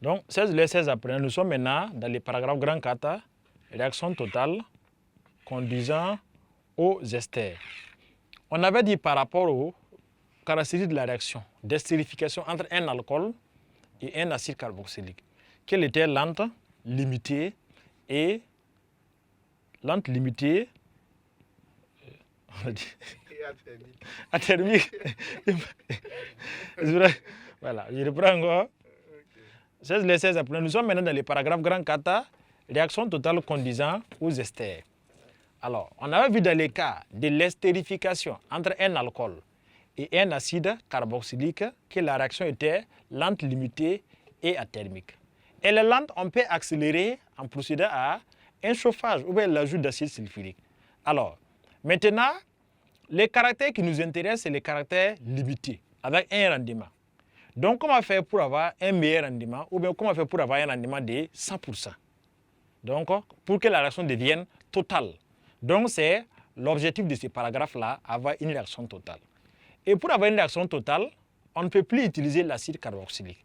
Donc, 16 les 16 après, nous sommes maintenant dans les paragraphes grand 4, réaction totale conduisant aux esters. On avait dit par rapport aux caractéristiques de la réaction d'estérification entre un alcool et un acide carboxylique, qu'elle était lente, limitée et athermique. Voilà, je reprends encore. 16 les 16 après. Nous sommes maintenant dans les paragraphes grand 4, réaction totale conduisant aux esters. Alors, on avait vu dans les cas de l'estérification entre un alcool et un acide carboxylique que la réaction était lente, limitée et athermique. Elle est lente, on peut accélérer en procédant à un chauffage ou bien l'ajout d'acide sulfurique. Alors, maintenant, les caractères qui nous intéressent, c'est les caractères limités, avec un rendement. Donc, comment faire pour avoir un meilleur rendement ou bien comment faire pour avoir un rendement de 100%? Donc, pour que la réaction devienne totale. Donc, c'est l'objectif de ce paragraphe-là, avoir une réaction totale. Et pour avoir une réaction totale, on ne peut plus utiliser l'acide carboxylique.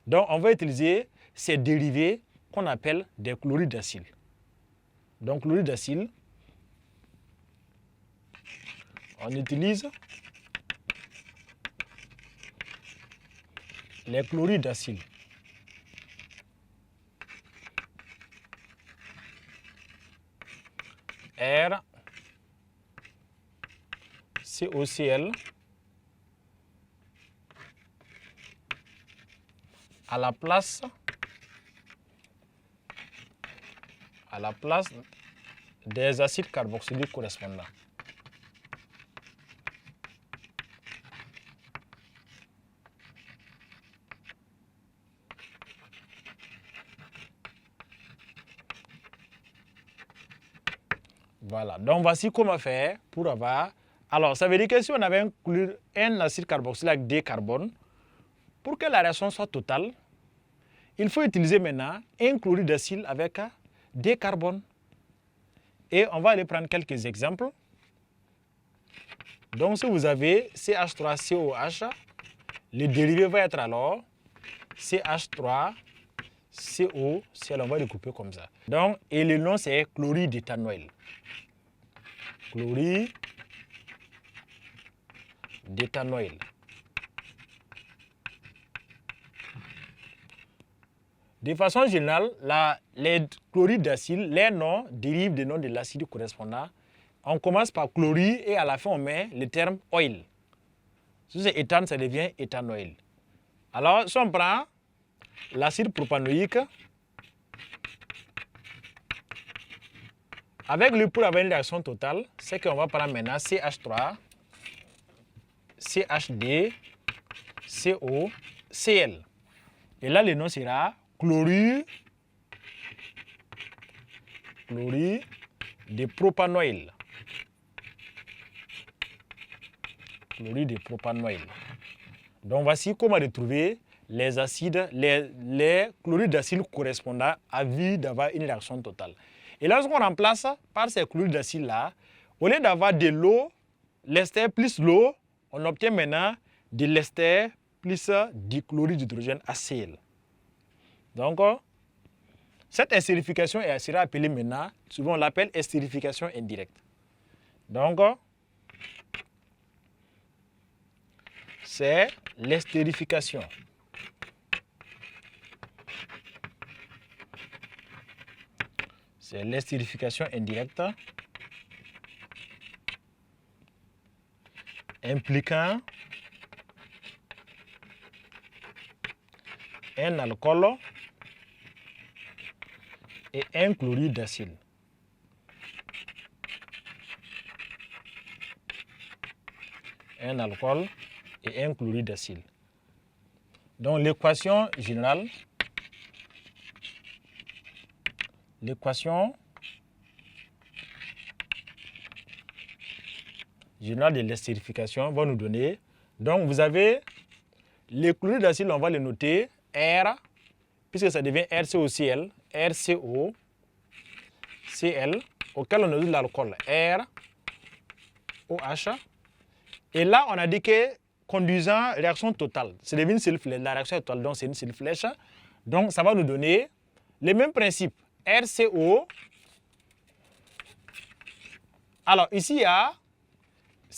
Donc, on va utiliser ces dérivés qu'on appelle des chlorides d'acyle. Donc, chloride d'acyle, on utilise les chlorides d'acyle. R, COCl, à la place des acides carboxyliques correspondants. Voilà, donc voici comment faire pour avoir... Alors, ça veut dire que si on avait un acide carboxylique avec D carbone, pour que la réaction soit totale, il faut utiliser maintenant un chloride d'acyle avec D carbone. Et on va aller prendre quelques exemples. Donc, si vous avez CH3COH, le dérivé va être alors CH3CO, on va le couper comme ça. Donc, et le nom c'est chloride d'éthanoïl. Chloride d'éthanoïl. De façon générale, les chlorides d'acyle, les noms dérivent des noms de l'acide correspondant. On commence par chloride et à la fin on met le terme oil. Si c'est éthane, ça devient éthanoïl. Alors, si on prend l'acide propanoïque, avec lui pour avoir une réaction totale, c'est qu'on va prendre maintenant CH3, CHD, CO, Cl. Et là, le nom sera chlorure de propanoïl. Chlorure de propanoïl. Donc voici comment retrouver les acides, les chlorides d'acyle correspondant à vie d'avoir une réaction totale. Et lorsqu'on remplace par ces chlorides d'acyle-là, au lieu d'avoir de l'eau, l'ester plus l'eau, on obtient maintenant de l'ester plus du chloride d'hydrogène HCl. Donc, cette estérification sera appelée maintenant, souvent on l'appelle estérification indirecte. Donc, c'est l'estérification. C'est l'estérification indirecte impliquant un alcool et un chloride d'acyle. Un alcool et un chloride d'acyle. Donc l'équation générale, de l'estérification va nous donner. Donc vous avez les chlorides d'acyle, on va les noter R, puisque ça devient RCOCl, RCOCl, auquel on ajoute l'alcool ROH. Et là, on a dit que conduisant réaction totale, c'est devenu une seule flèche. La réaction est totale, donc c'est une seule flèche. Donc, ça va nous donner les mêmes principes. RCO. Alors, ici, il y a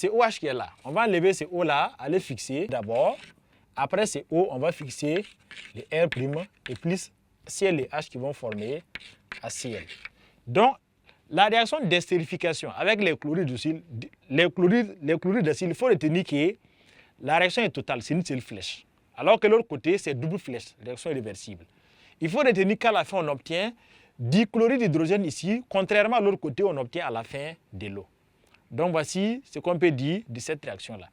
OH qui est là. On va enlever ces O là, aller fixer d'abord. Après ces O, on va fixer les R' et plus Cl et H qui vont former HCl. Donc, la réaction d'estérification avec les chlorides d'acyle, il faut retenir que la réaction est totale, c'est une seule flèche. Alors que l'autre côté, c'est double flèche, réaction irréversible. Il faut retenir qu'à la fin, on obtient dichloride d'hydrogène ici, contrairement à l'autre côté, on obtient à la fin de l'eau. Donc voici ce qu'on peut dire de cette réaction-là.